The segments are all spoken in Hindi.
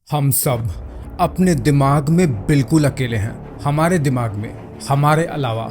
हम सब अपने दिमाग में बिल्कुल अकेले हैं। हमारे दिमाग में हमारे अलावा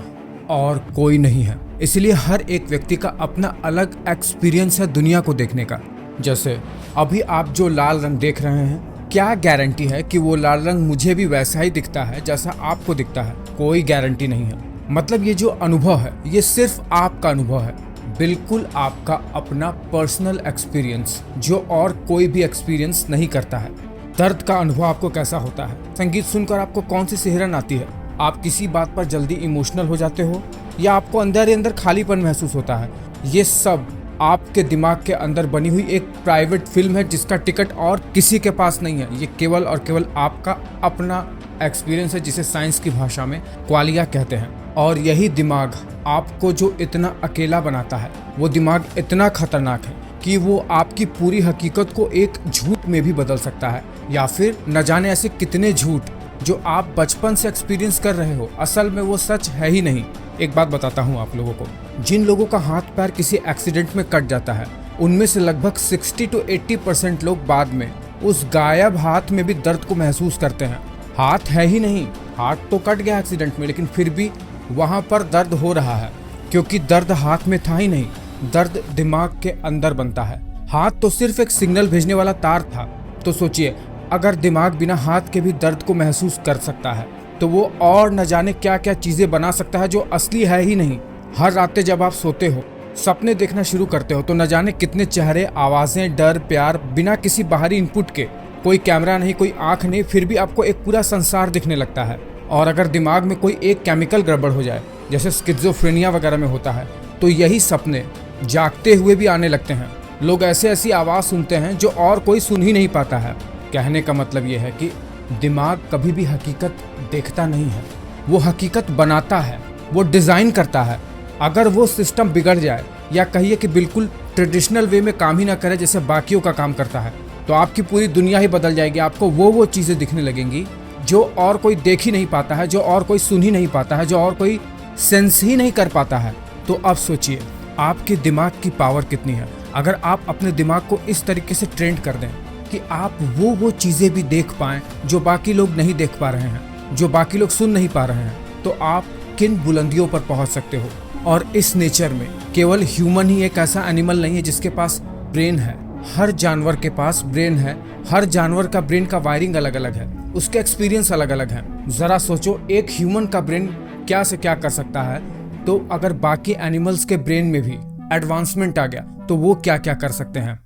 और कोई नहीं है। इसलिए हर एक व्यक्ति का अपना अलग एक्सपीरियंस है दुनिया को देखने का। जैसे अभी आप जो लाल रंग देख रहे हैं, क्या गारंटी है कि वो लाल रंग मुझे भी वैसा ही दिखता है जैसा आपको दिखता है? कोई गारंटी नहीं है। मतलब ये जो अनुभव है ये सिर्फ आपका अनुभव है, बिल्कुल आपका अपना पर्सनल एक्सपीरियंस जो और कोई भी एक्सपीरियंस नहीं करता है। दर्द का अनुभव आपको कैसा होता है? संगीत सुनकर आपको कौन सी सिहरन आती है? आप किसी बात पर जल्दी इमोशनल हो जाते हो या आपको अंदर ही अंदर खालीपन महसूस होता है? ये सब आपके दिमाग के अंदर बनी हुई एक प्राइवेट फिल्म है जिसका टिकट और किसी के पास नहीं है। ये केवल और केवल आपका अपना एक्सपीरियंस है जिसे साइंस की भाषा में क्वालिया कहते हैं। और यही दिमाग आपको जो इतना अकेला बनाता है, वो दिमाग इतना खतरनाक है कि वो आपकी पूरी हकीकत को एक झूठ में भी बदल सकता है, या फिर न जाने ऐसे कितने झूठ जो आप बचपन से एक्सपीरियंस कर रहे हो असल में वो सच है ही नहीं। एक बात बताता हूँ आप लोगों को, जिन लोगों का हाथ पैर किसी एक्सीडेंट में कट जाता है उनमें से लगभग 60 to 80% लोग बाद में उस गायब हाथ में भी दर्द को महसूस करते हैं। हाथ है ही नहीं, हाथ तो कट गया एक्सीडेंट में, लेकिन फिर भी वहाँ पर दर्द हो रहा है क्योंकि दर्द हाथ में था ही नहीं, दर्द दिमाग के अंदर बनता है। हाथ तो सिर्फ एक सिग्नल भेजने वाला तार था। तो सोचिए, अगर दिमाग बिना हाथ के भी दर्द को महसूस कर सकता है तो वो और न जाने क्या क्या चीजें बना सकता है जो असली है ही नहीं। हर रात जब आप सोते हो, सपने देखना शुरू करते हो तो न जाने कितने चेहरे, आवाजें, डर, प्यार, बिना किसी बाहरी इनपुट के, कोई कैमरा नहीं, कोई आंख नहीं, फिर भी आपको एक पूरा संसार दिखने लगता है। और अगर दिमाग में कोई एक केमिकल गड़बड़ हो जाए, जैसे स्किज़ोफ्रेनिया वगैरह में होता है, तो यही सपने जागते हुए भी आने लगते हैं। लोग ऐसी ऐसी आवाज़ सुनते हैं जो और कोई सुन ही नहीं पाता है। कहने का मतलब ये है कि दिमाग कभी भी हकीकत देखता नहीं है, वो हकीकत बनाता है, वो डिज़ाइन करता है। अगर वो सिस्टम बिगड़ जाए या कहिए कि बिल्कुल ट्रेडिशनल वे में काम ही ना करे जैसे बाकियों का काम करता है, तो आपकी पूरी दुनिया ही बदल जाएगी। आपको वो चीज़ें दिखने लगेंगी जो और कोई देख ही नहीं पाता है, जो और कोई सुन ही नहीं पाता है, जो और कोई सेंस ही नहीं कर पाता है। तो अब सोचिए आपके दिमाग की पावर कितनी है। अगर आप अपने दिमाग को इस तरीके से ट्रेंड कर दें कि आप वो चीज़ें भी देख पाएं जो बाकी लोग नहीं देख पा रहे हैं, जो बाकी लोग सुन नहीं पा रहे हैं, तो आप किन बुलंदियों पर पहुंच सकते हो। और इस नेचर में केवल ह्यूमन ही एक ऐसा एनिमल नहीं है जिसके पास ब्रेन है। हर जानवर के पास ब्रेन है। हर जानवर का ब्रेन का वायरिंग अलग अलग है, उसके एक्सपीरियंस अलग अलग है। जरा सोचो, एक ह्यूमन का ब्रेन क्या से क्या कर सकता है, तो अगर बाकी एनिमल्स के ब्रेन में भी एडवांसमेंट आ गया तो वो क्या क्या कर सकते हैं।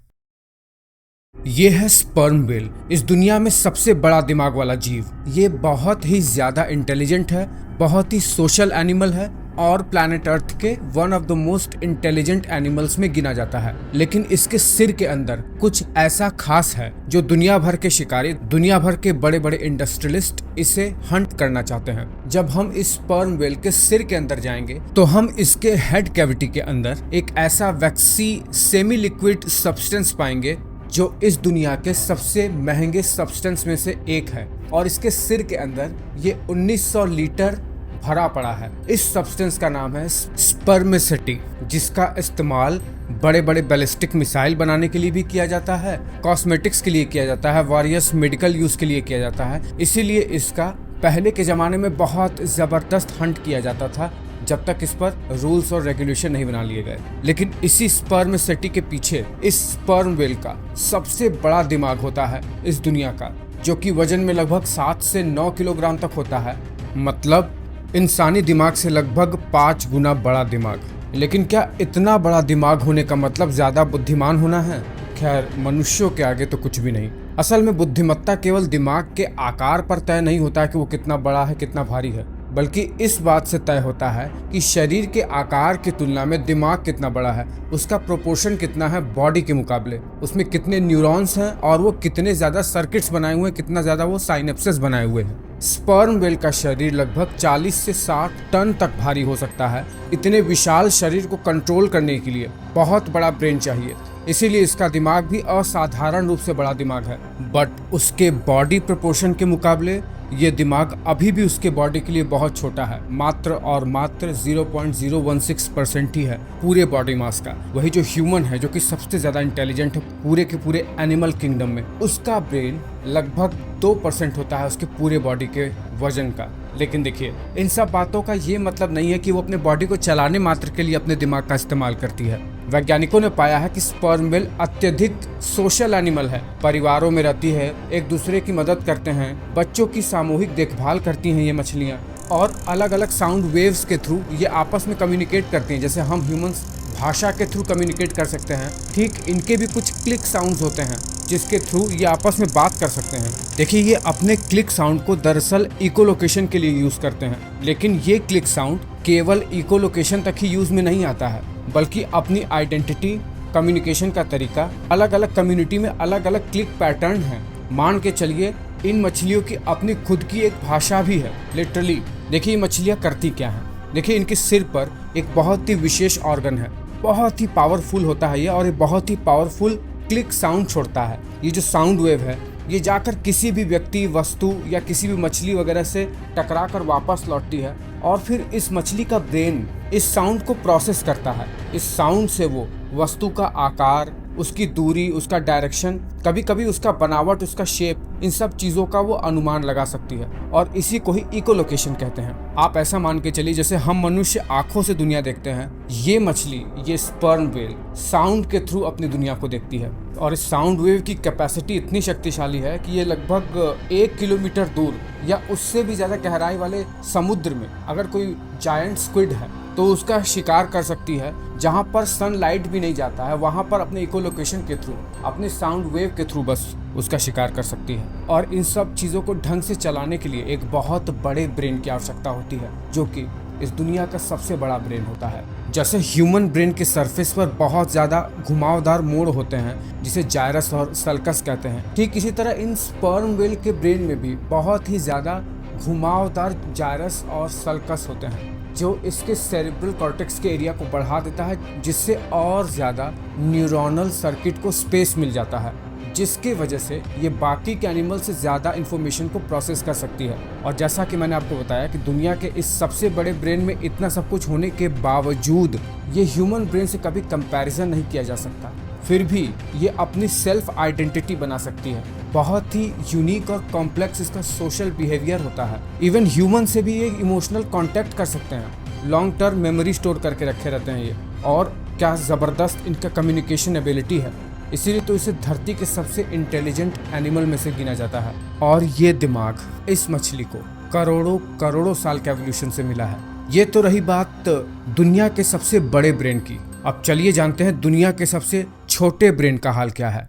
ये है स्पर्म व्हेल, इस दुनिया में सबसे बड़ा दिमाग वाला जीव। ये बहुत ही ज्यादा इंटेलिजेंट है, बहुत ही सोशल एनिमल है और प्लैनेट अर्थ के one of the most intelligent animals में गिना जाता है। लेकिन इसके सिर के अंदर कुछ ऐसा खास है जो दुनिया भर के शिकारी, दुनिया भर के बड़े बड़े इंडस्ट्रियलिस्ट इसे हंट करना चाहते हैं। जब हम इस स्पर्म व्हेल के सिर के अंदर जाएंगे तो हम इसके हेड कैविटी के अंदर एक ऐसा वैक्सी सेमी लिक्विड सब्सटेंस पाएंगे जो इस दुनिया के सबसे महंगे सब्सटेंस में से एक है। और इसके सिर के अंदर ये 1900 लीटर भरा पड़ा है। इस सब्सटेंस का नाम है स्पर्मेसिटी, जिसका इस्तेमाल बड़े बड़े बैलिस्टिक मिसाइल बनाने के लिए भी किया जाता है, कॉस्मेटिक्स के लिए किया जाता है, वॉरियस मेडिकल यूज के लिए किया जाता है। इसीलिए इसका पहले के ज़माने में बहुत ज़बरदस्त हंट किया जाता था जब तक इस पर रूल्स और रेगुलेशन नहीं बना लिए गए। लेकिन इसी स्पर्मेसिटी के पीछे इस स्पर्म व्हेल का सबसे बड़ा दिमाग होता है इस दुनिया का, जो कि वजन में लगभग 7 से 9 किलोग्राम तक होता है। मतलब इंसानी दिमाग से लगभग 5 गुना बड़ा दिमाग। लेकिन क्या इतना बड़ा दिमाग होने का मतलब ज़्यादा बुद्धिमान होना है? खैर, मनुष्यों के आगे तो कुछ भी नहीं। असल में बुद्धिमत्ता केवल दिमाग के आकार पर तय नहीं होता है कि वो कितना बड़ा है, कितना भारी है, बल्कि इस बात से तय होता है कि शरीर के आकार की तुलना में दिमाग कितना बड़ा है, उसका प्रोपोर्शन कितना है बॉडी के मुकाबले, उसमें कितने न्यूरॉन्स हैं और वो कितने ज़्यादा सर्किट्स बनाए हुए हैं, कितना ज़्यादा वो साइनेप्सेस बनाए हुए हैं। स्पर्म व्हेल का शरीर लगभग 40 से 60 टन तक भारी हो सकता है। इतने विशाल शरीर को कंट्रोल करने के लिए बहुत बड़ा ब्रेन चाहिए, इसीलिए इसका दिमाग भी असाधारण रूप से बड़ा दिमाग है। बट उसके बॉडी प्रोपोर्शन के मुकाबले ये दिमाग अभी भी उसके बॉडी के लिए बहुत छोटा है, मात्र और मात्र 0.016% ही है पूरे बॉडी मास का। वही जो ह्यूमन है, जो कि सबसे ज्यादा इंटेलिजेंट है पूरे के पूरे एनिमल किंगडम में, उसका ब्रेन लगभग 2% होता है उसके पूरे बॉडी के वजन का। लेकिन देखिए, इन सब बातों का ये मतलब नहीं है कि वो अपने बॉडी को चलाने मात्र के लिए अपने दिमाग का इस्तेमाल करती है। वैज्ञानिकों ने पाया है कि स्पर्म व्हेल अत्यधिक सोशल एनिमल है, परिवारों में रहती है, एक दूसरे की मदद करते हैं, बच्चों की सामूहिक देखभाल करती हैं ये मछलियाँ, और अलग अलग साउंड वेव्स के थ्रू ये आपस में कम्युनिकेट करती हैं। जैसे हम ह्यूमंस भाषा के थ्रू कम्युनिकेट कर सकते हैं, ठीक इनके भी कुछ क्लिक साउंड्स होते हैं जिसके थ्रू ये आपस में बात कर सकते हैं। देखिए, ये अपने क्लिक साउंड को दरअसल इकोलोकेशन के लिए यूज करते हैं, लेकिन ये क्लिक साउंड केवल इकोलोकेशन तक ही यूज में नहीं आता है, बल्कि अपनी आइडेंटिटी, कम्युनिकेशन का तरीका, अलग अलग कम्युनिटी में अलग अलग क्लिक पैटर्न है। मान के चलिए, इन मछलियों की अपनी खुद की एक भाषा भी है, लिटरली। देखिए ये मछलियाँ करती क्या हैं। देखिए, इनके सिर पर एक बहुत ही विशेष ऑर्गन है, बहुत ही पावरफुल होता है ये, और ये बहुत ही पावरफुल क्लिक साउंड छोड़ता है। ये जो साउंड वेव है, ये जाकर किसी भी व्यक्ति, वस्तु या किसी भी मछली वगैरह से टकरा कर वापस लौटती है, और फिर इस मछली का ब्रेन इस साउंड को प्रोसेस करता है। इस साउंड से वो वस्तु का आकार, उसकी दूरी, उसका डायरेक्शन, कभी कभी उसका बनावट, उसका शेप, इन सब चीज़ों का वो अनुमान लगा सकती है, और इसी को ही इकोलोकेशन कहते हैं। आप ऐसा मान के चलिए जैसे हम मनुष्य आंखों से दुनिया देखते हैं, ये मछली, ये स्पर्म व्हेल साउंड के थ्रू अपनी दुनिया को देखती है। और इस साउंड वेव की कैपेसिटी इतनी शक्तिशाली है कि ये लगभग 1 किलोमीटर दूर या उससे भी ज़्यादा गहराई वाले समुद्र में अगर कोई जायंट स्क्विड है तो उसका शिकार कर सकती है। जहाँ पर सनलाइट भी नहीं जाता है, वहाँ पर अपने इकोलोकेशन के थ्रू, अपने साउंड वेव के थ्रू बस उसका शिकार कर सकती है। और इन सब चीज़ों को ढंग से चलाने के लिए एक बहुत बड़े ब्रेन की आवश्यकता होती है, जो कि इस दुनिया का सबसे बड़ा ब्रेन होता है। जैसे ह्यूमन ब्रेन के सरफेस पर बहुत ज़्यादा घुमावदार मोड़ होते हैं, जिसे जायरस और सल्कस कहते हैं, ठीक इसी तरह इन स्पर्म व्हेल के ब्रेन में भी बहुत ही ज़्यादा घुमावदार जायरस और सल्कस होते हैं, जो इसके सेरेब्रल कॉर्टेक्स के एरिया को बढ़ा देता है, जिससे और ज़्यादा न्यूरोनल सर्किट को स्पेस मिल जाता है, जिसकी वजह से ये बाकी के एनिमल से ज़्यादा इन्फॉर्मेशन को प्रोसेस कर सकती है। और जैसा कि मैंने आपको बताया कि दुनिया के इस सबसे बड़े ब्रेन में इतना सब कुछ होने के बावजूद ये ह्यूमन ब्रेन से कभी कंपैरिजन नहीं किया जा सकता। फिर भी ये अपनी सेल्फ आइडेंटिटी बना सकती है। बहुत ही यूनिक और कॉम्प्लेक्स इसका सोशल बिहेवियर होता है। इवन ह्यूमन से भी ये इमोशनल कांटेक्ट कर सकते हैं, लॉन्ग टर्म मेमोरी स्टोर करके रखे रहते हैं ये। और क्या ज़बरदस्त इनका कम्युनिकेशन एबिलिटी है, इसीलिए तो इसे धरती के सबसे इंटेलिजेंट एनिमल में से गिना जाता है। और ये दिमाग इस मछली को करोड़ों करोड़ों साल के एवोल्यूशन से मिला है। ये तो रही बात दुनिया के सबसे बड़े ब्रेन की। अब चलिए जानते हैं दुनिया के सबसे छोटे ब्रेन का हाल क्या है।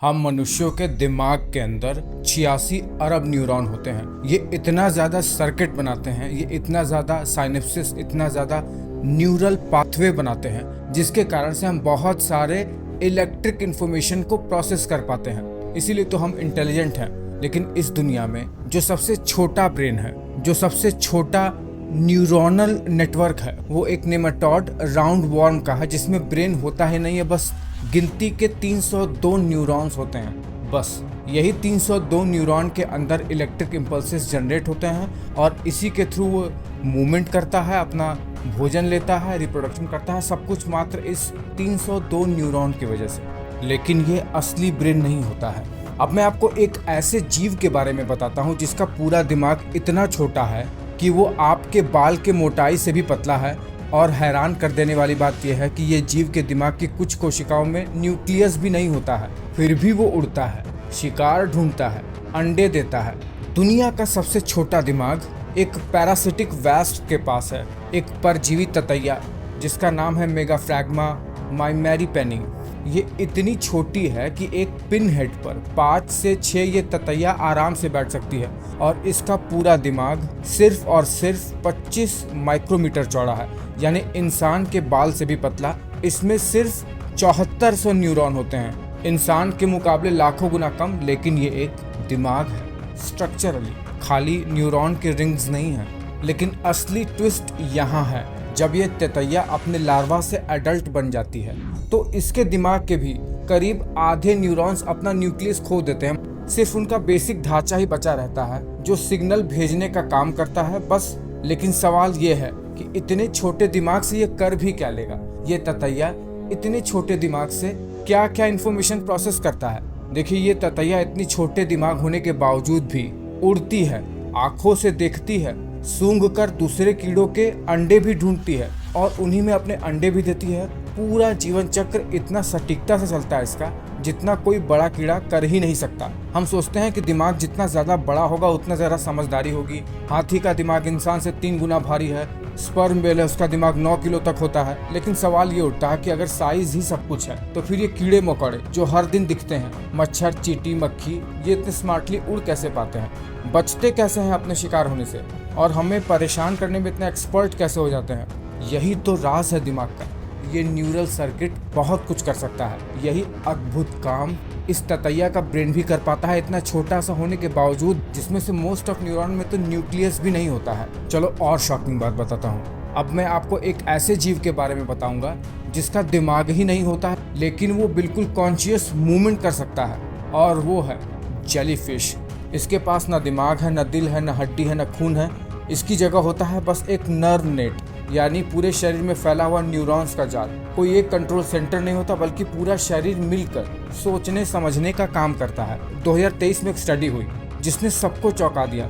हम मनुष्यों के दिमाग के अंदर 86 अरब न्यूरॉन होते हैं। ये इतना ज़्यादा सर्किट बनाते हैं, ये इतना ज़्यादा साइनेप्सिस, इतना ज़्यादा न्यूरल पाथवे बनाते हैं, जिसके कारण से हम बहुत सारे इलेक्ट्रिक इन्फॉर्मेशन को प्रोसेस कर पाते हैं। इसीलिए तो हम इंटेलिजेंट हैं। लेकिन इस दुनिया में जो सबसे छोटा ब्रेन है, जो सबसे छोटा न्यूरोनल नेटवर्क है, वो एक नेमाटोड राउंड वॉर्म का है, जिसमें ब्रेन होता ही नहीं है। बस गिनती के 302 न्यूरॉन्स होते हैं। बस यही 302 न्यूरॉन के अंदर इलेक्ट्रिक इम्पल्सेस जनरेट होते हैं, और इसी के थ्रू वो मूवमेंट करता है, अपना भोजन लेता है, रिप्रोडक्शन करता है, सब कुछ मात्र इस 302 न्यूरॉन की वजह से। लेकिन ये असली ब्रेन नहीं होता है। अब मैं आपको एक ऐसे जीव के बारे में बताता हूँ जिसका पूरा दिमाग इतना छोटा है कि वो आपके बाल के मोटाई से भी पतला है। और हैरान कर देने वाली बात यह है कि ये जीव के दिमाग की कुछ कोशिकाओं में न्यूक्लियस भी नहीं होता है, फिर भी वो उड़ता है, शिकार ढूंढता है, अंडे देता है। दुनिया का सबसे छोटा दिमाग एक पैरासिटिक वैस्प के पास है, एक परजीवी ततैया जिसका नाम है मेगाफ्रैग्मा माइमेरीपेनी। ये इतनी छोटी है कि एक पिन हेड पर 5 से 6 ये ततैया आराम से बैठ सकती है, और इसका पूरा दिमाग सिर्फ और सिर्फ 25 माइक्रोमीटर चौड़ा है, यानी इंसान के बाल से भी पतला। इसमें सिर्फ 7400 न्यूरॉन होते हैं, इंसान के मुकाबले लाखों गुना कम। लेकिन ये एक दिमाग है स्ट्रक्चरली, खाली न्यूरॉन के रिंग्स नहीं है। लेकिन असली ट्विस्ट यहाँ है, जब ये ततैया अपने लार्वा से एडल्ट बन जाती है तो इसके दिमाग के भी करीब आधे न्यूरॉन्स अपना न्यूक्लियस खो देते हैं। सिर्फ उनका बेसिक ढांचा ही बचा रहता है जो सिग्नल भेजने का काम करता है बस। लेकिन सवाल ये है कि इतने छोटे दिमाग से ये कर भी क्या लेगा। ये ततैया इतने छोटे दिमाग से क्या क्या इन्फॉर्मेशन प्रोसेस करता है। देखिए, ये ततैया इतनी छोटे दिमाग होने के बावजूद भी उड़ती है, आंखों से देखती है, सूंघ कर दूसरे कीड़ों के अंडे भी ढूंढती है और उन्हीं में अपने अंडे भी देती है। पूरा जीवन चक्र इतना सटीकता से चलता है इसका जितना कोई बड़ा कीड़ा कर ही नहीं सकता। हम सोचते हैं कि दिमाग जितना ज्यादा बड़ा होगा उतना ज्यादा समझदारी होगी। हाथी का दिमाग इंसान से 3 गुना भारी है। स्पर्म बेल है, उसका दिमाग 9 किलो तक होता है। लेकिन सवाल ये उठता है कि अगर साइज ही सब कुछ है तो फिर ये कीड़े मकोड़े जो हर दिन दिखते हैं, मच्छर, चींटी, मक्खी, ये इतने स्मार्टली उड़ कैसे पाते हैं, बचते कैसे हैं अपने शिकार होने से, और हमें परेशान करने में इतने एक्सपर्ट कैसे हो जाते हैं। यही तो राज है दिमाग का। ये न्यूरल सर्किट बहुत कुछ कर सकता है। यही अद्भुत काम इस ततैया का ब्रेन भी कर पाता है, इतना छोटा सा होने के बावजूद, जिसमें से मोस्ट ऑफ न्यूरॉन में तो न्यूक्लियस भी नहीं होता है। चलो और शॉकिंग बात बताता हूँ। अब मैं आपको एक ऐसे जीव के बारे में बताऊंगा जिसका दिमाग ही नहीं होता है लेकिन वो बिल्कुल कॉन्शियस मूवमेंट कर सकता है, और वो है जेलीफिश। इसके पास ना दिमाग है, ना दिल है, ना हड्डी है, ना खून है। इसकी जगह होता है बस एक नर्व नेट, यानी पूरे शरीर में फैला हुआ न्यूरॉन्स का जाल। कोई एक कंट्रोल सेंटर नहीं होता बल्कि पूरा शरीर मिलकर सोचने समझने का काम करता है। 2023 में एक स्टडी हुई जिसने सबको चौंका दिया।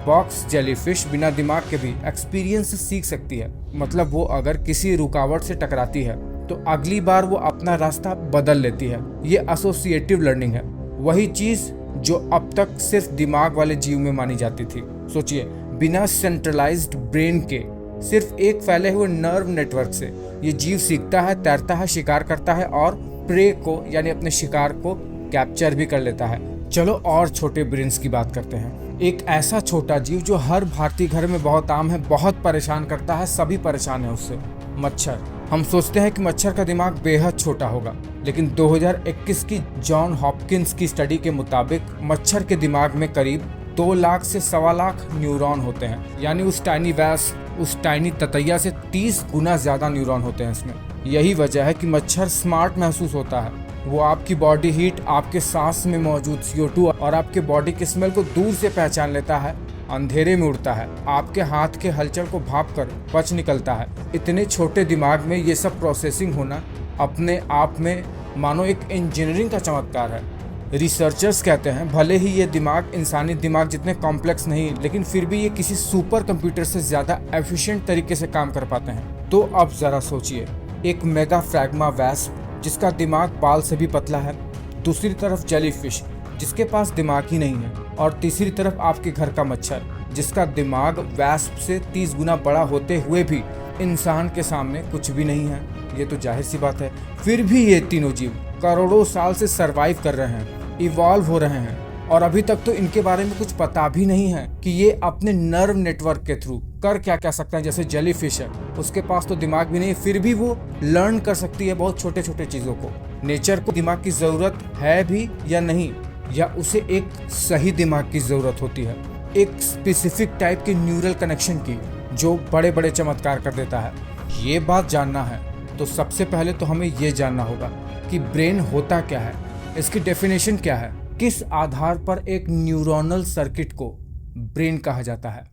बॉक्स जेलीफिश बिना दिमाग के भी एक्सपीरियंस से सीख सकती है। मतलब वो अगर किसी रुकावट से टकराती है तो अगली बार वो अपना रास्ता बदल लेती है। ये एसोसिएटिव लर्निंग है, वही चीज जो अब तक सिर्फ दिमाग वाले जीव में मानी जाती थी। सोचिए, बिना सेंट्रलाइज्ड ब्रेन के सिर्फ एक फैले हुए नर्व नेटवर्क से ये जीव सीखता है, तैरता है, शिकार करता है और प्रे को यानी अपने शिकार को कैप्चर भी कर लेता है। चलो और छोटे ब्रेन्स की बात करते हैं। एक ऐसा छोटा जीव जो हर भारतीय घर में बहुत आम है, बहुत परेशान करता है, सभी परेशान है उससे, मच्छर। हम सोचते हैं कि मच्छर का दिमाग बेहद छोटा होगा, लेकिन 2021 की जॉन हॉपकिंस की स्टडी के मुताबिक मच्छर के दिमाग में करीब 2 लाख से 1.25 लाख न्यूरॉन होते हैं। यानी उस टाइनी ततैया से 30 गुना ज्यादा न्यूरॉन होते हैं इसमें। यही वजह है कि मच्छर स्मार्ट महसूस होता है। वो आपकी बॉडी हीट, आपके सांस में मौजूद CO2 और आपके बॉडी के स्मेल को दूर से पहचान लेता है, अंधेरे में उड़ता है, आपके हाथ के हलचल को भाप कर बच निकलता है। इतने छोटे दिमाग में ये सब प्रोसेसिंग होना अपने आप में मानो एक इंजीनियरिंग का चमत्कार है। रिसर्चर्स कहते हैं भले ही ये दिमाग इंसानी दिमाग जितने कॉम्प्लेक्स नहीं, लेकिन फिर भी ये किसी सुपर कंप्यूटर से ज़्यादा एफिशिएंट तरीके से काम कर पाते हैं। तो अब ज़रा सोचिए, एक मेगा फ्रैग्मा वैस्प जिसका दिमाग बाल से भी पतला है, दूसरी तरफ जेलीफिश जिसके पास दिमाग ही नहीं है, और तीसरी तरफ आपके घर का मच्छर जिसका दिमाग वैस्प से 30 गुना बड़ा होते हुए भी इंसान के सामने कुछ भी नहीं है। ये तो जाहिर सी बात है। फिर भी ये तीनों जीव करोड़ों साल से सरवाइव कर रहे हैं, इवॉल्व हो रहे हैं, और अभी तक तो इनके बारे में कुछ पता भी नहीं है कि ये अपने नर्व नेटवर्क के थ्रू कर क्या सकते हैं। जैसे जेलीफिश है, उसके पास तो दिमाग भी नहीं, फिर भी वो लर्न कर सकती है बहुत छोटे छोटे चीज़ों को। नेचर को दिमाग की ज़रूरत है भी या नहीं, या उसे एक सही दिमाग की ज़रूरत होती है, एक स्पेसिफिक टाइप के न्यूरल कनेक्शन की जो बड़े बड़े चमत्कार कर देता है। ये बात जानना है तो सबसे पहले तो हमें ये जानना होगा कि ब्रेन होता क्या है, इसकी डेफिनेशन क्या है, किस आधार पर एक न्यूरोनल सर्किट को ब्रेन कहा जाता है।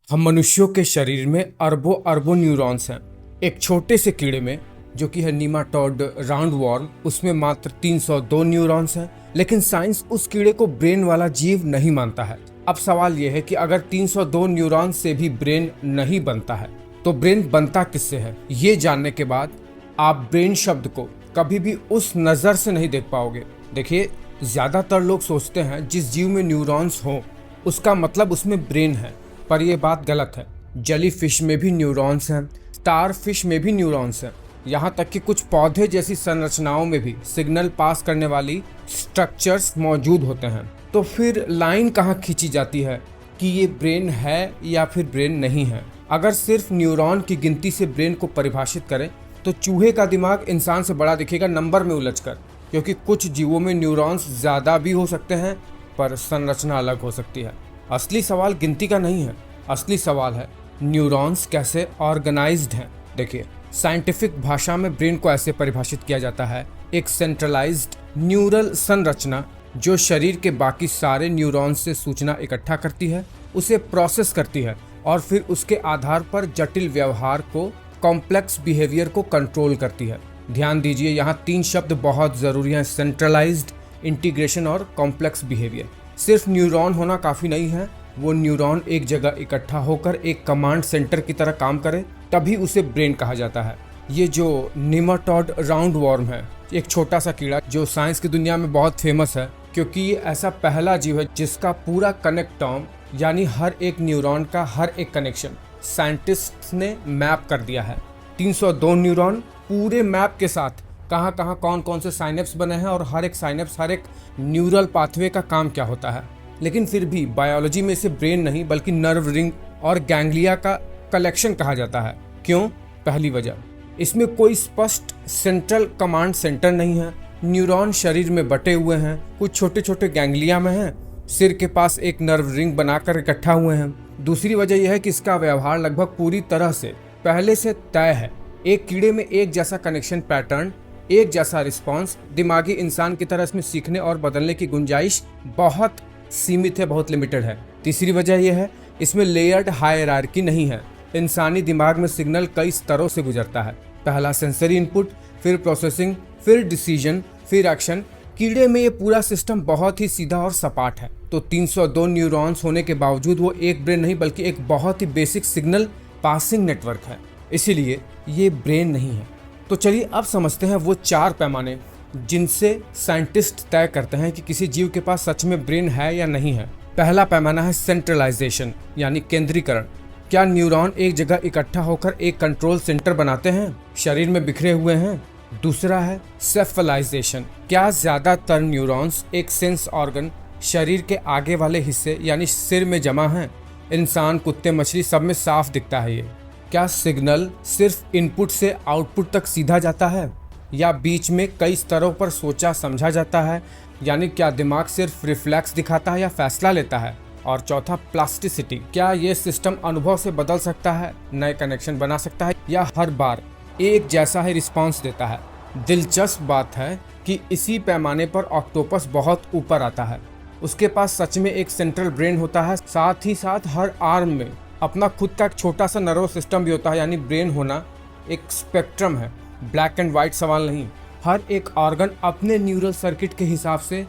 हम मनुष्यों के शरीर में अरबों अरबों न्यूरॉन्स हैं। एक छोटे से कीड़े में जो कि है नीमाटोड राउंडवॉर्म, उसमें मात्र 302 न्यूरॉन्स हैं, लेकिन साइंस उस कीड़े को ब्रेन वाला जीव नहीं मानता है। अब सवाल यह है कि अगर 302 न्यूरॉन से भी ब्रेन नहीं बनता है तो ब्रेन बनता किससे है। ये जानने के बाद आप ब्रेन शब्द को कभी भी उस नज़र से नहीं देख पाओगे। देखिए, ज़्यादातर लोग सोचते हैं जिस जीव में न्यूरॉन्स हो उसका मतलब उसमें ब्रेन है, पर यह बात गलत है। जेलीफिश में भी न्यूरॉन्स हैं, स्टारफिश में भी न्यूरॉन्स हैं, यहाँ तक कि कुछ पौधे जैसी संरचनाओं में भी सिग्नल पास करने वाली स्ट्रक्चर्स मौजूद होते हैं। तो फिर लाइन कहाँ खींची जाती है कि ये ब्रेन है या फिर ब्रेन नहीं है। अगर सिर्फ न्यूरॉन की गिनती से ब्रेन को परिभाषित करें तो चूहे का दिमाग इंसान से बड़ा दिखेगा नंबर में उलझकर, क्योंकि कुछ जीवों में न्यूरॉन्स ज़्यादा भी हो सकते हैं पर संरचना अलग हो सकती है। असली सवाल गिनती का नहीं है, असली सवाल है न्यूरॉन्स कैसे ऑर्गेनाइज्ड हैं। देखिए, साइंटिफिक भाषा में ब्रेन को ऐसे परिभाषित किया जाता है, एक सेंट्रलाइज्ड न्यूरल संरचना जो शरीर के बाकी सारे न्यूरॉन्स से सूचना इकट्ठा करती है, उसे प्रोसेस करती है और फिर उसके आधार पर जटिल व्यवहार को, कॉम्प्लेक्स बिहेवियर को कंट्रोल करती है। ध्यान दीजिए, यहाँ 3 शब्द बहुत ज़रूरी हैं: सेंट्रलाइज्ड, इंटीग्रेशन और कॉम्प्लेक्स बिहेवियर। सिर्फ न्यूरॉन होना काफ़ी नहीं है, वो न्यूरॉन एक जगह इकट्ठा होकर एक कमांड सेंटर की तरह काम करे, तभी उसे ब्रेन कहा जाता है। ये जो निमाटोड राउंड वॉर्म है, एक छोटा सा कीड़ा जो साइंस की दुनिया में बहुत फेमस है, क्योंकि ये ऐसा पहला जीव है जिसका पूरा कनेक्टोम यानी हर एक न्यूरॉन का हर एक कनेक्शन साइंटिस्ट ने मैप कर दिया है। 302 न्यूरॉन पूरे मैप के साथ कहाँ कहाँ कौन कौन से साइनेप्स बने हैं और हर एक साइनेप्स, हर एक न्यूरल पाथवे का काम क्या होता है। लेकिन फिर भी बायोलॉजी में इसे ब्रेन नहीं बल्कि नर्व रिंग और गैंग्लिया का कलेक्शन कहा जाता है। क्यों? पहली वजह, इसमें कोई स्पष्ट सेंट्रल कमांड सेंटर नहीं है। न्यूरॉन शरीर में बटे हुए हैं, कुछ छोटे छोटे गैंग्लिया में हैं, सिर के पास एक नर्व रिंग बनाकर इकट्ठा हुए हैं। दूसरी वजह यह है कि इसका व्यवहार लगभग पूरी तरह से पहले से तय है। एक कीड़े में एक जैसा कनेक्शन पैटर्न, एक जैसा रिस्पॉन्स, दिमागी इंसान की तरह इसमें सीखने और बदलने की गुंजाइश बहुत सीमित है, बहुत लिमिटेड है। तीसरी वजह यह है, इसमें लेयर्ड हायरार्की नहीं है। इंसानी दिमाग में सिग्नल कई स्तरों से गुजरता है। पहला सेंसरी इनपुट, फिर प्रोसेसिंग, फिर डिसीजन, फिर एक्शन। कीड़े में ये पूरा सिस्टम बहुत ही सीधा और सपाट है। तो 302 न्यूरॉन्स होने के बावजूद वो एक ब्रेन नहीं बल्कि एक बहुत ही बेसिक सिग्नल पासिंग नेटवर्क है, इसीलिए ये ब्रेन नहीं है। तो चलिए अब समझते हैं वो 4 पैमाने जिनसे साइंटिस्ट तय करते हैं कि किसी जीव के पास सच में ब्रेन है या नहीं है। पहला पैमाना है सेंट्रलाइजेशन यानी केंद्रीकरण। क्या न्यूरॉन एक जगह इकट्ठा होकर एक कंट्रोल सेंटर बनाते हैं, शरीर में बिखरे हुए हैं? दूसरा है सेफलाइजेशन। क्या ज्यादातर न्यूरॉन्स एक सेंस ऑर्गन, शरीर के आगे वाले हिस्से यानी सिर में जमा हैं? इंसान, कुत्ते, मछली सब में साफ दिखता है ये। क्या सिग्नल सिर्फ इनपुट से आउटपुट तक सीधा जाता है या बीच में कई स्तरों पर सोचा समझा जाता है? यानी क्या दिमाग सिर्फ रिफ्लेक्स दिखाता है या फैसला लेता है? और चौथा प्लास्टिसिटी। क्या ये सिस्टम अनुभव से बदल सकता है, नए कनेक्शन बना सकता है या हर बार एक जैसा ही रिस्पॉन्स देता है? दिलचस्प बात है कि इसी पैमाने पर ऑक्टोपस बहुत ऊपर आता है। उसके पास सच में एक सेंट्रल ब्रेन होता है, साथ ही साथ हर आर्म में अपना खुद का एक छोटा सा नर्वस सिस्टम भी होता है। यानी ब्रेन होना एक स्पेक्ट्रम है, ब्लैक एंड वाइट सवाल नहीं। हर एक ऑर्गन अपने न्यूरल सर्किट के हिसाब से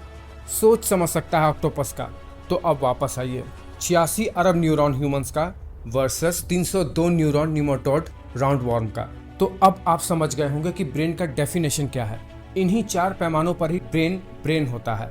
सोच समझ सकता है ऑक्टोपस का। तो अब वापस आइए 86 अरब न्यूरॉन ह्यूमंस का वर्सेस 302 न्यूरॉन निमाटोड राउंडवॉर्म का। तो अब आप समझ गए होंगे कि ब्रेन का डेफिनेशन क्या है। इन्हीं 4 पैमानों पर ही ब्रेन होता है।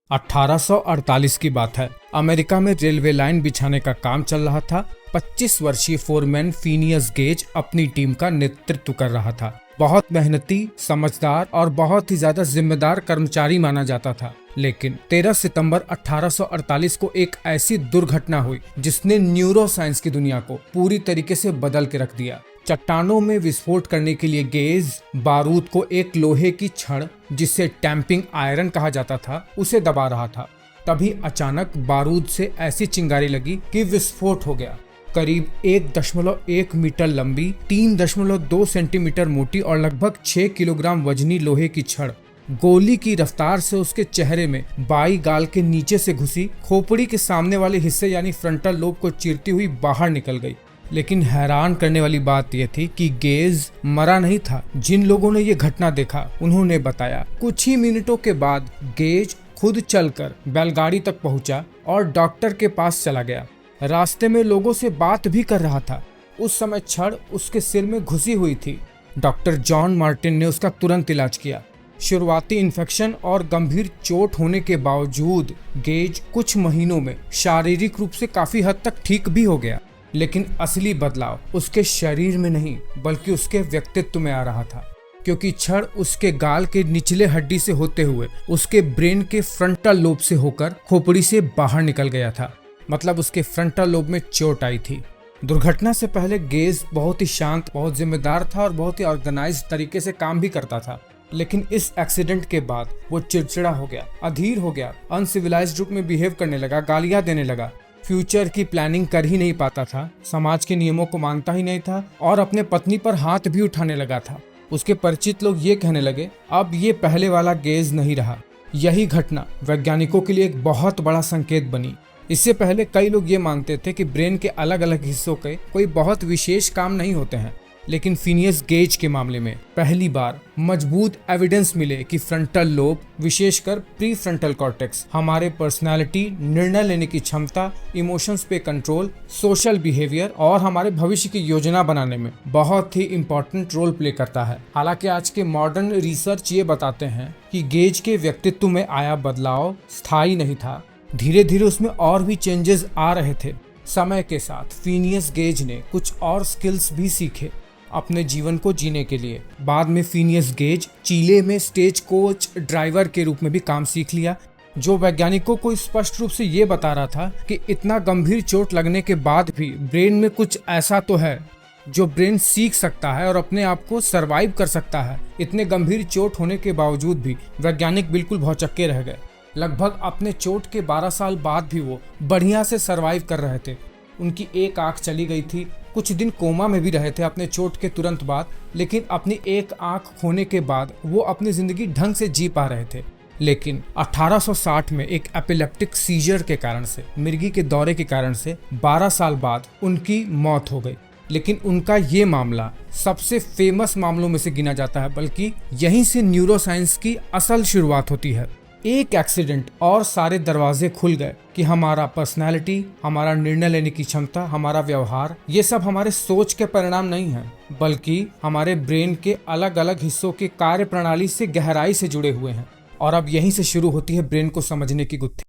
1848 की बात है। अमेरिका में रेलवे लाइन बिछाने का काम चल रहा था। 25 वर्षीय फोरमैन फिनियस गेज अपनी टीम का नेतृत्व कर रहा था। बहुत मेहनती, समझदार और बहुत ही ज्यादा जिम्मेदार कर्मचारी माना जाता था। लेकिन 13 सितंबर 1848 को एक ऐसी दुर्घटना हुई जिसने न्यूरोसाइंस की दुनिया को पूरी तरीके से बदल के रख दिया। चट्टानों में विस्फोट करने के लिए गेज बारूद को एक लोहे की छड़, जिसे टैंपिंग आयरन कहा जाता था, उसे दबा रहा था। तभी अचानक बारूद से ऐसी चिंगारी लगी कि विस्फोट हो गया। करीब 1.1 मीटर लंबी, 3.2 सेंटीमीटर मोटी और लगभग 6 किलोग्राम वजनी लोहे की छड़ गोली की रफ्तार से उसके चेहरे में बाई गाल के नीचे से घुसी, खोपड़ी के सामने वाले हिस्से यानी फ्रंटल लोब को चीरती हुई बाहर निकल गई। लेकिन हैरान करने वाली बात यह थी कि गेज मरा नहीं था। जिन लोगों ने ये घटना देखा उन्होंने बताया कुछ ही मिनटों के बाद गेज खुद चलकर बैलगाड़ी तक पहुंचा और डॉक्टर के पास चला गया। रास्ते में लोगों से बात भी कर रहा था। उस समय छड़ उसके सिर में घुसी हुई थी। डॉक्टर जॉन मार्टिन ने उसका तुरंत इलाज किया। शुरुआती इन्फेक्शन और गंभीर चोट होने के बावजूद गेज कुछ महीनों में शारीरिक रूप से काफी हद तक ठीक भी हो गया। लेकिन असली बदलाव उसके शरीर में नहीं बल्कि उसके व्यक्तित्व में आ रहा था, क्योंकि छड़ उसके गाल के निचले हड्डी से होते हुए उसके ब्रेन के फ्रंटल लोब से होकर खोपड़ी से बाहर निकल गया था। मतलब उसके फ्रंटल लोब में चोट आई थी। दुर्घटना से पहले गेज बहुत ही शांत, बहुत जिम्मेदार था और बहुत ही ऑर्गेनाइज्ड तरीके से काम भी करता था। लेकिन इस एक्सीडेंट के बाद वो चिड़चिड़ा हो गया, अधीर हो गया, अनसिविलाइज्ड रूप में बिहेव करने लगा, गालियां देने लगा, फ्यूचर की प्लानिंग कर ही नहीं पाता था, समाज के नियमों को मानता ही नहीं था और अपने पत्नी पर हाथ भी उठाने लगा था। उसके परिचित लोग ये कहने लगे, अब ये पहले वाला गेज नहीं रहा। यही घटना वैज्ञानिकों के लिए एक बहुत बड़ा संकेत बनी। इससे पहले कई लोग ये मानते थे कि ब्रेन के अलग अलग हिस्सों के कोई बहुत विशेष काम नहीं होते हैं, लेकिन फिनियस गेज के मामले में पहली बार मजबूत एविडेंस मिले कि फ्रंटल लोब, विशेषकर प्री फ्रंटल कॉर्टेक्स, हमारे पर्सनालिटी, निर्णय लेने की क्षमता, इमोशंस पे कंट्रोल, सोशल बिहेवियर और हमारे भविष्य की योजना बनाने में बहुत ही इंपॉर्टेंट रोल प्ले करता है। हालांकि आज के मॉडर्न रिसर्च ये बताते हैं कि गेज के व्यक्तित्व में आया बदलाव स्थायी नहीं था। धीरे धीरे उसमें और भी चेंजेस आ रहे थे। समय के साथ फिनियस गेज ने कुछ और स्किल्स भी सीखे अपने जीवन को जीने के लिए। बाद में फिनियस गेज चिले में स्टेज कोच ड्राइवर के रूप में भी काम सीख लिया, जो वैज्ञानिकों को स्पष्ट रूप से ये बता रहा था कि इतना गंभीर चोट लगने के बाद भी ब्रेन में कुछ ऐसा तो है जो ब्रेन सीख सकता है और अपने आप को सरवाइव कर सकता है। इतने गंभीर चोट होने के बावजूद भी वैज्ञानिक बिल्कुल भौचक्के रह गए। लगभग अपने चोट के 12 साल बाद भी वो बढ़िया से सरवाइव कर रहे थे। उनकी एक आंख चली गई थी, कुछ दिन कोमा में भी रहे थे अपने चोट के तुरंत बाद, लेकिन अपनी एक आंख खोने के बाद वो अपनी जिंदगी ढंग से जी पा रहे थे। लेकिन 1860 में एक एपिलेप्टिक सीजर के कारण से, मिर्गी के दौरे के कारण से 12 साल बाद उनकी मौत हो गई। लेकिन उनका ये मामला सबसे फेमस मामलों में से गिना जाता है, बल्कि यहीं से न्यूरोसाइंस की असल शुरुआत होती है। एक एक्सीडेंट और सारे दरवाजे खुल गए कि हमारा पर्सनालिटी, हमारा निर्णय लेने की क्षमता, हमारा व्यवहार, ये सब हमारे सोच के परिणाम नहीं है, बल्कि हमारे ब्रेन के अलग अलग हिस्सों के कार्य प्रणाली से गहराई से जुड़े हुए हैं। और अब यहीं से शुरू होती है ब्रेन को समझने की गुत्थी।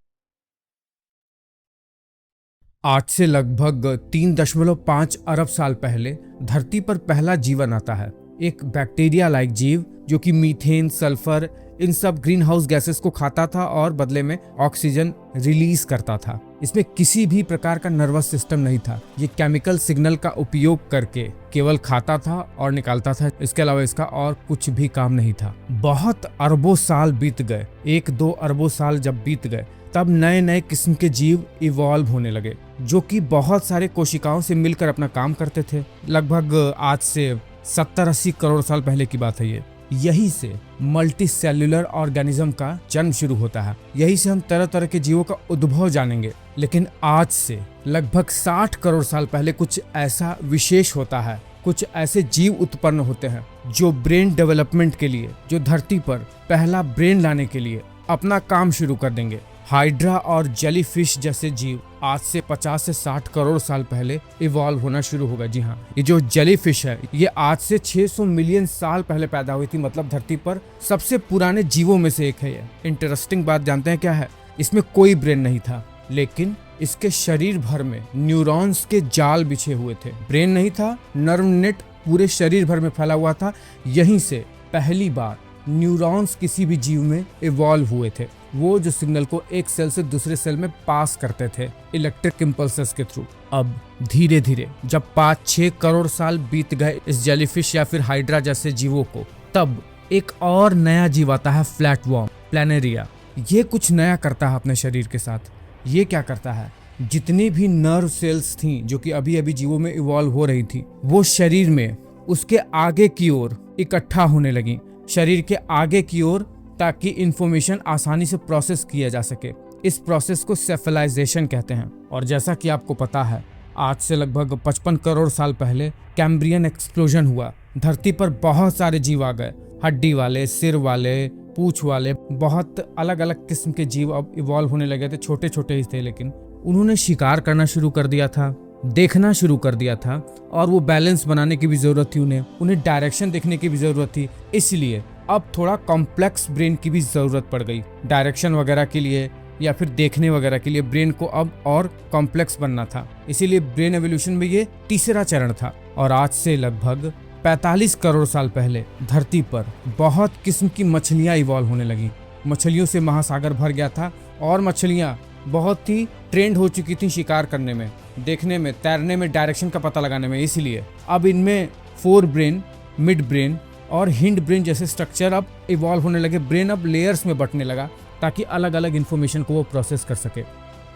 आज से लगभग 3.5 अरब साल पहले धरती पर पहला जीवन आता है। एक बैक्टीरिया लाइक जीव जो कि मीथेन, सल्फर, इन सब ग्रीन हाउस गैसेस को खाता था और बदले में ऑक्सीजन रिलीज करता था। इसमें किसी भी प्रकार का नर्वस सिस्टम नहीं था। ये केमिकल सिग्नल का उपयोग करके केवल खाता था और निकालता था। इसके अलावा इसका और कुछ भी काम नहीं था। बहुत अरबों साल बीत गए। 1-2 अरबों साल जब बीत गए, तब नए नए किस्म के जीव इवॉल्व होने लगे, जो कि बहुत सारे कोशिकाओं से मिलकर अपना काम करते थे। लगभग आज से 70-80 करोड़ साल पहले की बात है ये। यही से मल्टी सेल्यूलर ऑर्गेनिज्म का जन्म शुरू होता है। यही से हम तरह तरह के जीवों का उद्भव जानेंगे। लेकिन आज से लगभग 60 करोड़ साल पहले कुछ ऐसा विशेष होता है। कुछ ऐसे जीव उत्पन्न होते हैं जो ब्रेन डेवलपमेंट के लिए, जो धरती पर पहला ब्रेन लाने के लिए अपना काम शुरू कर देंगे। हाइड्रा और जेलीफिश जैसे जीव आज से 50 से 60 करोड़ साल पहले इवॉल्व होना शुरू होगा। जी हाँ, ये जो जेलीफिश है ये आज से 600 मिलियन साल पहले पैदा हुई थी। मतलब धरती पर सबसे पुराने जीवों में से एक है ये। इंटरेस्टिंग बात जानते हैं क्या है? इसमें कोई ब्रेन नहीं था, लेकिन इसके शरीर भर में न्यूरॉन्स के जाल बिछे हुए थे। ब्रेन नहीं था, नर्व नेट पूरे शरीर भर में फैला हुआ था। यहीं से पहली बार न्यूरॉन्स किसी भी जीव में इवॉल्व हुए थे। वो जो सिग्नल को एक सेल से दूसरे सेल में पास करते थे इलेक्ट्रिक इम्पल्सेस के थ्रू। अब धीरे धीरे जब 5-6 करोड़ साल बीत गए इस जेलीफिश या फिर हाइड्रा जैसे जीवों को, तब एक और नया जीव आता है, फ्लैटवर्म, प्लैनेरिया। ये कुछ नया करता है अपने शरीर के साथ। ये क्या करता है? जितनी भी नर्व सेल्स थी जो कि अभी अभी जीवों में इवॉल्व हो रही थी, वो शरीर में उसके आगे की ओर इकट्ठा होने लगी, शरीर के आगे की ओर, ताकि इंफॉर्मेशन आसानी से प्रोसेस किया जा सके। इस प्रोसेस को सेफलाइजेशन कहते हैं। और जैसा कि आपको पता है, आज से लगभग 55 करोड़ साल पहले कैम्ब्रियन एक्सप्लोजन हुआ। धरती पर बहुत सारे जीव आ गए, हड्डी वाले, सिर वाले, पूंछ वाले, बहुत अलग अलग किस्म के जीव अब इवॉल्व होने लगे थे। छोटे छोटे ही थे, लेकिन उन्होंने शिकार करना शुरू कर दिया था, देखना शुरू कर दिया था, और वो बैलेंस बनाने की भी जरूरत थी उन्हें डायरेक्शन देखने की भी जरूरत थी। इसलिए अब थोड़ा कॉम्प्लेक्स ब्रेन की भी जरूरत पड़ गई डायरेक्शन वगैरह के लिए, या फिर देखने वगैरह के लिए। ब्रेन को अब और कॉम्प्लेक्स बनना था, इसीलिए ब्रेन एवोल्यूशन में ये तीसरा चरण था। और आज से लगभग 45 करोड़ साल पहले धरती पर बहुत किस्म की मछलियां इवॉल्व होने लगी। मछलियों से महासागर भर गया था और मछलियां बहुत ही ट्रेंड हो चुकी थी शिकार करने में, देखने में, तैरने में, डायरेक्शन का पता लगाने में। इसलिए अब इनमें फोर ब्रेन, मिड ब्रेन और हिंड ब्रेन जैसे स्ट्रक्चर अब इवॉल्व होने लगे। ब्रेन अब लेयर्स में बंटने लगा ताकि अलग अलग इन्फॉर्मेशन को वो प्रोसेस कर सके।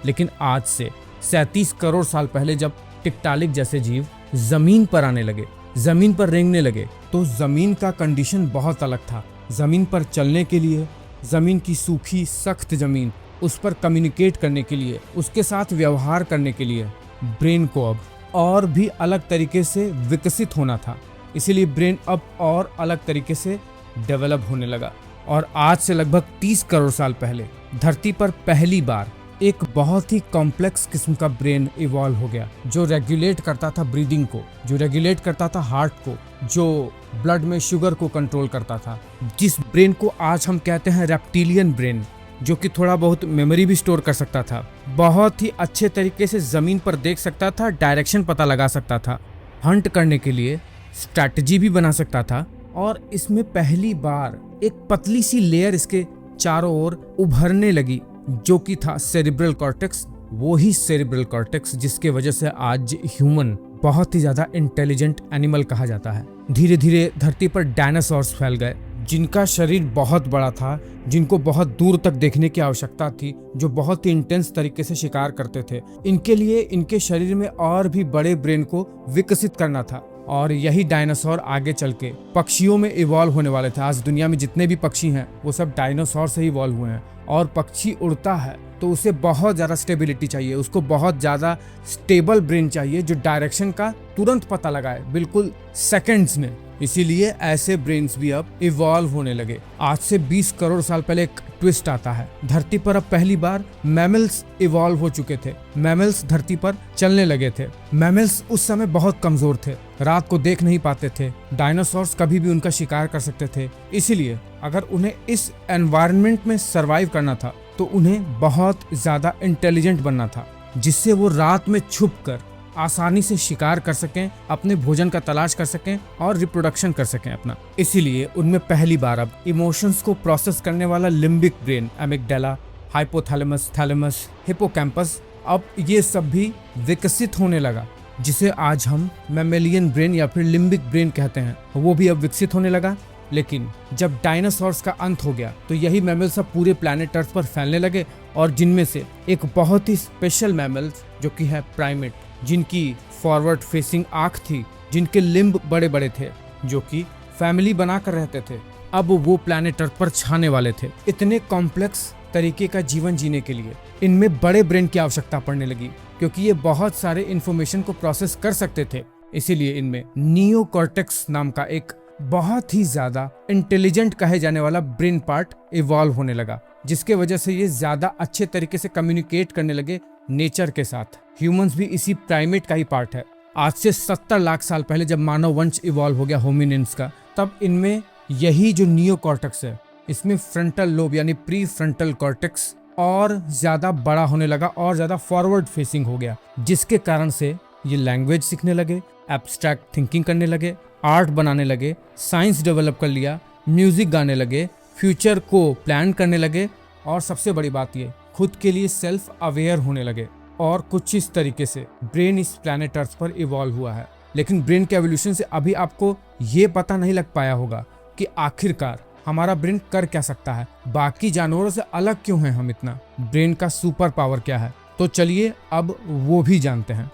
लेकिन आज से 37 करोड़ साल पहले जब टिक्टालिक जैसे जीव जमीन पर आने लगे, जमीन पर रेंगने लगे तो जमीन का कंडीशन बहुत अलग था। जमीन पर चलने के लिए, जमीन की सूखी सख्त जमीन, उस पर कम्युनिकेट करने के लिए, उसके साथ व्यवहार करने के लिए ब्रेन को अब और भी अलग तरीके से विकसित होना था। इसीलिए ब्रेन अब और अलग तरीके से डेवलप होने लगा। और आज से लगभग 30 करोड़ साल पहले धरती पर पहली बार एक बहुत ही कॉम्प्लेक्स किस्म का ब्रेन इवॉल्व हो गया, जो रेगुलेट करता था ब्रीदिंग को, जो रेगुलेट करता था हार्ट को, जो ब्लड में शुगर को कंट्रोल करता था, जिस ब्रेन को आज हम कहते हैं रेप्टिलियन ब्रेन, जो कि थोड़ा बहुत मेमोरी भी स्टोर कर सकता था, बहुत ही अच्छे तरीके से जमीन पर देख सकता था, डायरेक्शन पता लगा सकता था, हंट करने के लिए स्ट्रैटेजी भी बना सकता था। और इसमें पहली बार एक पतली सी लेयर इसके चारों ओर उभरने लगी, जो कि था सेरिब्रल कॉर्टेक्स। वो ही सेरिब्रल कॉर्टेक्स जिसके वजह से आज ह्यूमन बहुत ही ज्यादा इंटेलिजेंट एनिमल कहा जाता है। धीरे धीरे धरती पर डायनासोर्स फैल गए, जिनका शरीर बहुत बड़ा था, जिनको बहुत दूर तक देखने की आवश्यकता थी, जो बहुत ही इंटेंस तरीके से शिकार करते थे। इनके लिए इनके शरीर में और भी बड़े ब्रेन को विकसित करना था। और यही डायनासोर आगे चल के पक्षियों में इवॉल्व होने वाले थे। आज दुनिया में जितने भी पक्षी हैं वो सब डायनासोर से ही इवॉल्व हुए हैं। और पक्षी उड़ता है तो उसे बहुत ज़्यादा स्टेबिलिटी चाहिए, उसको बहुत ज़्यादा स्टेबल ब्रेन चाहिए जो डायरेक्शन का तुरंत पता लगाए, बिल्कुल सेकंड्स में। इसीलिए ऐसे ब्रेन्स भी अब इवॉल्व होने लगे। आज से 20 करोड़ साल पहले एक ट्विस्ट आता है। धरती पर अब पहली बार मैमल्स इवॉल्व हो चुके थे। मैमल्स धरती पर चलने लगे थे। मैमल्स उस समय बहुत कमजोर थे, रात को देख नहीं पाते थे। डायनासोर्स कभी भी उनका शिकार कर सकते थे। इसीलिए अगर उन्हें इस एनवायरनमेंट में सरवाइव करना था तो उन्हें बहुत ज्यादा इंटेलिजेंट बनना था, जिससे वो रात में छुप कर आसानी से शिकार कर सकें, अपने भोजन का तलाश कर सकें और रिप्रोडक्शन कर सकें अपना। इसीलिए उनमें पहली बार अब इमोशंस को प्रोसेस करने वाला limbic brain, amygdala, hypothalamus, thalamus, hippocampus, अब ये सब भी विकसित होने लगा, जिसे आज हम मैमेलियन ब्रेन या फिर लिम्बिक ब्रेन कहते हैं। वो भी अब विकसित होने लगा। लेकिन जब डायनासोर्स का अंत हो गया तो यही मैमल सब पूरे प्लैनेट अर्थ पर फैलने लगे, और जिनमें से एक बहुत ही स्पेशल मैमल्स जो कि है प्राइमेट, जिनकी फॉरवर्ड फेसिंग आंख थी, जिनके लिम्ब बड़े बड़े थे, जो कि फैमिली बनाकर रहते थे, अब वो प्लैनेट अर्थ पर छाने वाले थे। इतने कॉम्प्लेक्स तरीके का जीवन जीने के लिए इनमें बड़े ब्रेन की आवश्यकता पड़ने लगी, क्योंकि ये बहुत सारे इंफॉर्मेशन को प्रोसेस कर सकते थे। इसीलिए इनमें नियोकॉर्टेक्स नाम का एक बहुत ही ज्यादा इंटेलिजेंट कहे जाने वाला ब्रेन पार्ट इवॉल्व होने लगा, जिसके वजह से ये ज्यादा अच्छे तरीके से कम्युनिकेट करने लगे नेचर के साथ। ह्यूमंस भी इसी प्राइमेट का ही पार्ट है। आज से 70 लाख साल पहले जब मानव वंश इवॉल्व हो गया होमिनिन्स का, तब इनमें यही जो नियोकॉर्टेक्स है, इसमें फ्रंटल लोब यानी प्री फ्रंटल कॉर्टेक्स और ज्यादा बड़ा होने लगा और ज्यादा फॉरवर्ड फेसिंग हो गया, जिसके कारण से ये लैंग्वेज सीखने लगे, एब्स्ट्रैक्ट थिंकिंग करने लगे, आर्ट बनाने लगे, साइंस डेवलप कर लिया, म्यूजिक गाने लगे, फ्यूचर को प्लान करने लगे, और सबसे बड़ी बात ये खुद के लिए सेल्फ अवेयर होने लगे। और कुछ इस तरीके से ब्रेन इस प्लैनेट अर्थ पर इवॉल्व हुआ है। लेकिन ब्रेन के एवोल्यूशन से अभी आपको ये पता नहीं लग पाया होगा कि आखिरकार हमारा ब्रेन कर क्या सकता है, बाकी जानवरों से अलग क्यों हैं हम इतना, ब्रेन का सुपर पावर क्या है। तो चलिए अब वो भी जानते हैं।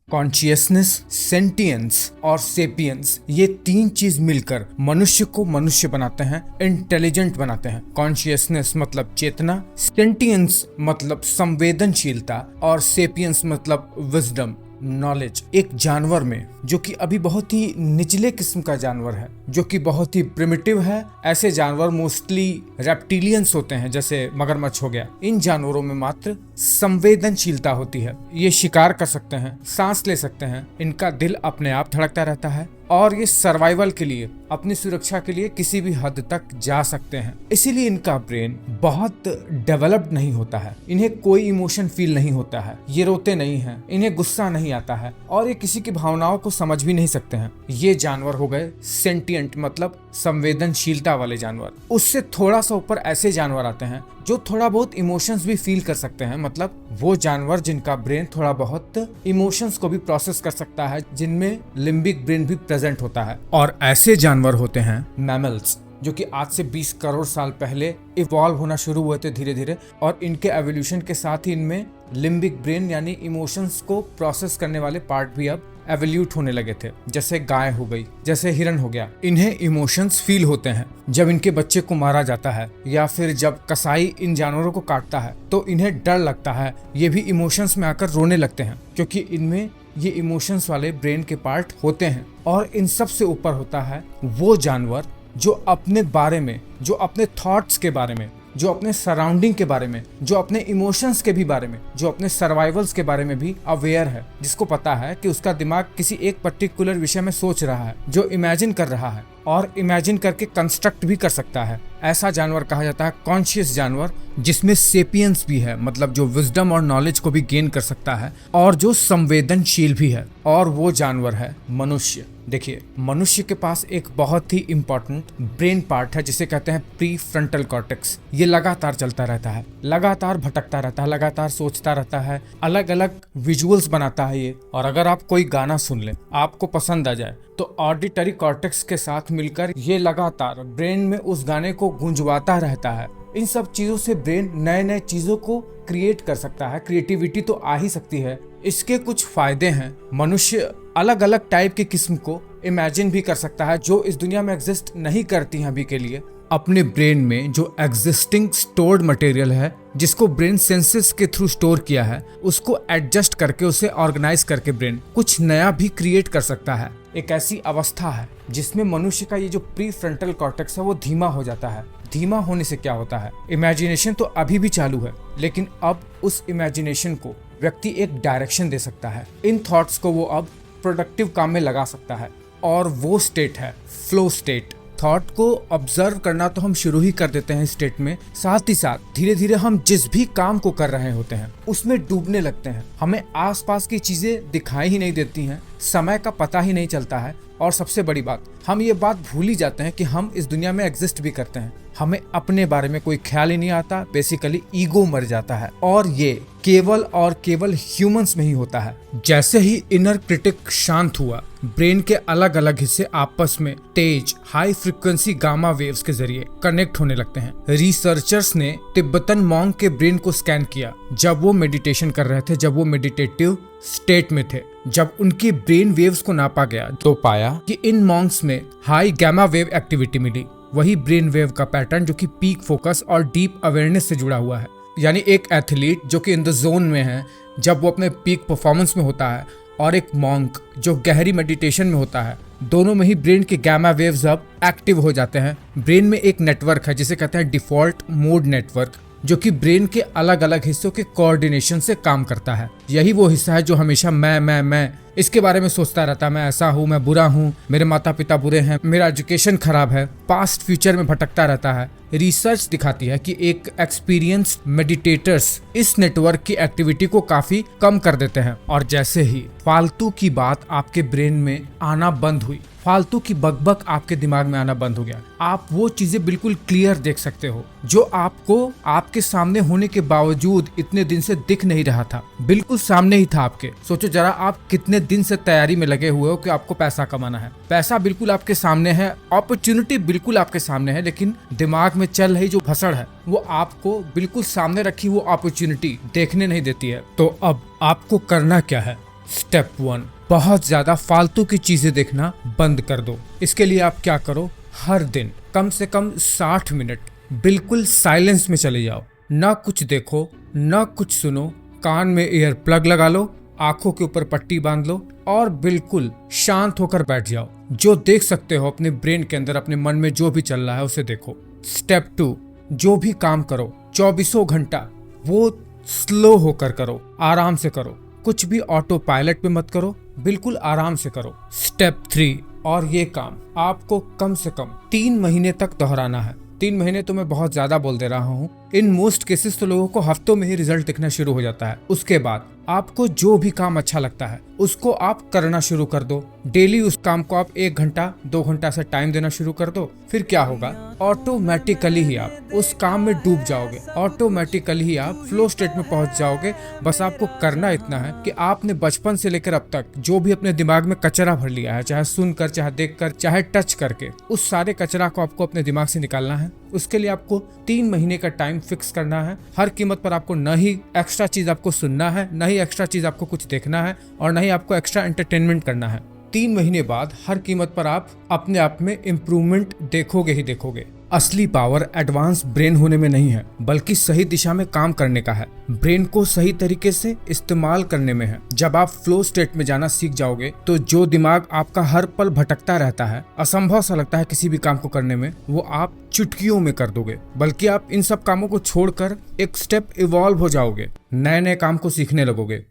कॉन्शियसनेस, सेंटियंस और सेपियंस, ये तीन चीज मिलकर मनुष्य को मनुष्य बनाते हैं, इंटेलिजेंट बनाते हैं। कॉन्शियसनेस मतलब चेतना, सेंटियंस मतलब संवेदनशीलता, और सेपियंस मतलब विजडम, नॉलेज। एक जानवर में जो कि अभी बहुत ही निचले किस्म का जानवर है, जो कि बहुत ही प्रिमिटिव है, ऐसे जानवर मोस्टली रेप्टिलियंस होते हैं, जैसे मगरमच्छ हो गया। इन जानवरों में मात्र संवेदनशीलता होती है। ये शिकार कर सकते हैं, सांस ले सकते हैं, इनका दिल अपने आप धड़कता रहता है, और ये सर्वाइवल के लिए, अपनी सुरक्षा के लिए किसी भी हद तक जा सकते हैं। इसीलिए इनका ब्रेन बहुत डेवलप्ड नहीं होता है। इन्हें कोई इमोशन फील नहीं होता है, ये रोते नहीं हैं, इन्हें गुस्सा नहीं आता है, और ये किसी की भावनाओं को समझ भी नहीं सकते हैं। ये जानवर हो गए सेंटिएंट मतलब संवेदनशीलता वाले जानवर। उससे थोड़ा सा ऊपर ऐसे जानवर आते हैं जो थोड़ा बहुत इमोशंस भी फील कर सकते हैं, मतलब वो जानवर जिनका ब्रेन थोड़ा बहुत इमोशंस को भी प्रोसेस कर सकता है, जिनमें लिम्बिक ब्रेन भी प्रेजेंट होता है। और ऐसे जानवर होते हैं मैमल्स, जो कि आज से 20 करोड़ साल पहले इवॉल्व होना शुरू हुए थे धीरे धीरे, और इनके एवोल्यूशन के साथ ही इनमें लिम्बिक ब्रेन यानी इमोशंस को प्रोसेस करने वाले पार्ट भी अब एवोल्यूट होने लगे थे, जैसे गाय हो गई, जैसे हिरन हो गया। इन्हें इमोशंस फील होते हैं जब इनके बच्चे को मारा जाता है या फिर जब कसाई इन जानवरों को काटता है तो इन्हें डर लगता है। ये भी इमोशंस में आकर रोने लगते हैं क्योंकि इनमें ये इमोशंस वाले ब्रेन के पार्ट होते हैं। और इन सब से ऊपर होता है वो जानवर जो अपने बारे में, जो अपने थॉट्स के बारे में, जो अपने सराउंडिंग के बारे में, जो अपने इमोशंस के भी बारे में, जो अपने सर्वाइवल्स के बारे में भी अवेयर है, जिसको पता है कि उसका दिमाग किसी एक पर्टिकुलर विषय में सोच रहा है, जो इमेजिन कर रहा है और इमेजिन करके कंस्ट्रक्ट भी कर सकता है। ऐसा जानवर कहा जाता है कॉन्शियस जानवर, जिसमें सेपियंस भी है, मतलब जो विजडम और नॉलेज को भी गेन कर सकता है और जो संवेदनशील भी है। और वो जानवर है मनुष्य। देखिए, मनुष्य के पास एक बहुत ही इंपॉर्टेंट ब्रेन पार्ट है जिसे कहते हैं प्री फ्रंटल कॉर्टेक्स। ये लगातार चलता रहता है, लगातार भटकता रहता है, लगातार सोचता रहता है, अलग अलग विजुअल्स बनाता है ये। और अगर आप कोई गाना सुन लें, आपको पसंद आ जाए, तो ऑडिटरी कॉर्टेक्स के साथ मिलकर ये लगातार ब्रेन में उस गाने को गूंजवाता रहता है। इन सब चीजों से ब्रेन नए नए चीजों को क्रिएट कर सकता है, क्रिएटिविटी तो आ ही सकती है। इसके कुछ फायदे हैं। मनुष्य अलग अलग टाइप की किस्म को इमेजिन भी कर सकता है जो इस दुनिया में एग्जिस्ट नहीं करती हैं अभी के लिए। अपने ब्रेन में जो एग्जिस्टिंग स्टोर्ड मटेरियल है, जिसको ब्रेन सेंसेस के थ्रू स्टोर किया है, उसको एडजस्ट करके, उसे ऑर्गेनाइज करके ब्रेन कुछ नया भी क्रिएट कर सकता है। एक ऐसी अवस्था है जिसमें मनुष्य का ये जो प्री फ्रंटल कॉर्टेक्स है वो धीमा हो जाता है। धीमा होने से क्या होता है, इमेजिनेशन तो अभी भी चालू है, लेकिन अब उस इमेजिनेशन को व्यक्ति एक डायरेक्शन दे सकता है। इन थॉट्स को वो अब प्रोडक्टिव काम में लगा सकता है। और वो स्टेट है फ्लो स्टेट। थॉट को ऑब्जर्व करना तो हम शुरू ही कर देते हैं स्टेट में, साथ ही साथ धीरे धीरे हम जिस भी काम को कर रहे होते हैं उसमें डूबने लगते हैं। हमें आसपास की चीजें दिखाई ही नहीं देती हैं, समय का पता ही नहीं चलता है, और सबसे बड़ी बात, हम ये बात भूल ही जाते हैं कि हम इस दुनिया में एग्जिस्ट भी करते हैं। हमें अपने बारे में कोई ख्याल ही नहीं आता। बेसिकली ईगो मर जाता है, और ये केवल और केवल ह्यूमंस में ही होता है। जैसे ही इनर क्रिटिक शांत हुआ, ब्रेन के अलग अलग हिस्से आपस में तेज हाई फ्रीक्वेंसी गामा वेव्स के जरिए कनेक्ट होने लगते हैं। रिसर्चर्स ने तिब्बतन मॉन्क के ब्रेन को स्कैन किया जब वो मेडिटेशन कर रहे थे, जब वो मेडिटेटिव स्टेट में थे। जब उनकी ब्रेन वेव्स को नापा गया तो पाया कि इन मॉन्क्स में हाई गामा वेव एक्टिविटी मिली। वही ब्रेन वेव का पैटर्न जो कि पीक फोकस और डीप अवेयरनेस से जुड़ा हुआ है। यानी एक एथलीट जो कि इन द जोन में है जब वो अपने पीक परफॉर्मेंस में होता है, और एक मॉन्क जो गहरी मेडिटेशन में होता है, दोनों में ही ब्रेन के गामा वेव्स अब एक्टिव हो जाते हैं। ब्रेन में एक नेटवर्क है जिसे कहते हैं डिफॉल्ट मोड नेटवर्क, जो कि ब्रेन के अलग अलग हिस्सों के कोऑर्डिनेशन से काम करता है। यही वो हिस्सा है जो हमेशा मैं इसके बारे में सोचता रहता है। मैं ऐसा हूँ, मैं बुरा हूँ, मेरे माता पिता बुरे हैं, मेरा एजुकेशन खराब है, पास्ट फ्यूचर में भटकता रहता है। रिसर्च दिखाती है कि एक एक्सपीरियंस्ड मेडिटेटर्स इस नेटवर्क की एक्टिविटी को काफी कम कर देते हैं। और जैसे ही फालतू की बात आपके ब्रेन में आना बंद हुई, फालतू की बकबक आपके दिमाग में आना बंद हो गया, आप वो चीजें बिल्कुल क्लियर देख सकते हो जो आपको आपके सामने होने के बावजूद इतने दिन से दिख नहीं रहा था। बिल्कुल सामने ही था आपके। सोचो जरा, आप कितने दिन से तैयारी में लगे हुए हो कि आपको पैसा कमाना है। पैसा बिल्कुल आपके सामने है, अपॉर्चुनिटी बिल्कुल आपके सामने है, लेकिन दिमाग में चल रही जो भसड़ है वो आपको बिल्कुल सामने रखी वो अपॉर्चुनिटी देखने नहीं देती है। तो अब आपको करना क्या है? स्टेप 1, बहुत ज्यादा फालतू की चीजें देखना बंद कर दो। इसके लिए आप क्या करो, हर दिन कम से कम 60 मिनट बिल्कुल साइलेंस में चले जाओ। ना कुछ देखो, ना कुछ सुनो, कान में ईयर प्लग लगा लो, आंखों के ऊपर पट्टी बांध लो और बिल्कुल शांत होकर बैठ जाओ। जो देख सकते हो अपने ब्रेन के अंदर, अपने मन में जो भी चल रहा है उसे देखो। स्टेप 2, जो भी काम करो 24 घंटा वो स्लो होकर करो, आराम से करो, कुछ भी ऑटो पायलट पे मत करो, बिल्कुल आराम से करो। स्टेप 3, और ये काम आपको कम से कम 3 महीने तक दोहराना है। 3 महीने तो मैं बहुत ज्यादा बोल दे रहा हूँ। इन मोस्ट केसेस तो लोगों को हफ्तों में ही रिजल्ट दिखना शुरू हो जाता है। उसके बाद आपको जो भी काम अच्छा लगता है उसको आप करना शुरू कर दो। डेली उस काम को आप 1 घंटा 2 घंटा से टाइम देना शुरू कर दो। फिर क्या होगा, ऑटोमेटिकली ही आप उस काम में डूब जाओगे, ऑटोमेटिकली ही आप फ्लो स्टेट में पहुंच जाओगे। बस आपको करना इतना है कि आपने बचपन से लेकर अब तक जो भी अपने दिमाग में कचरा भर लिया है, चाहे सुनकर, चाहे देखकर, चाहे टच करके, उस सारे कचरा को आपको अपने दिमाग से निकालना है। उसके लिए आपको 3 महीने का टाइम फिक्स करना है। हर कीमत पर आपको न ही एक्स्ट्रा चीज आपको सुनना है, न ही एक्स्ट्रा चीज आपको कुछ देखना है, और न ही आपको एक्स्ट्रा एंटरटेनमेंट करना है। 3 महीने बाद हर कीमत पर आप अपने आप में इम्प्रूवमेंट देखोगे ही देखोगे। असली पावर एडवांस ब्रेन होने में नहीं है, बल्कि सही दिशा में काम करने का है। ब्रेन को सही तरीके से इस्तेमाल करने में है। जब आप फ्लो स्टेट में जाना सीख जाओगे तो जो दिमाग आपका हर पल भटकता रहता है, असंभव सा लगता है किसी भी काम को करने में, वो आप चुटकियों में कर दोगे। बल्कि आप इन सब कामों को छोड़कर एक स्टेप इवॉल्व हो जाओगे, नए नए काम को सीखने लगोगे।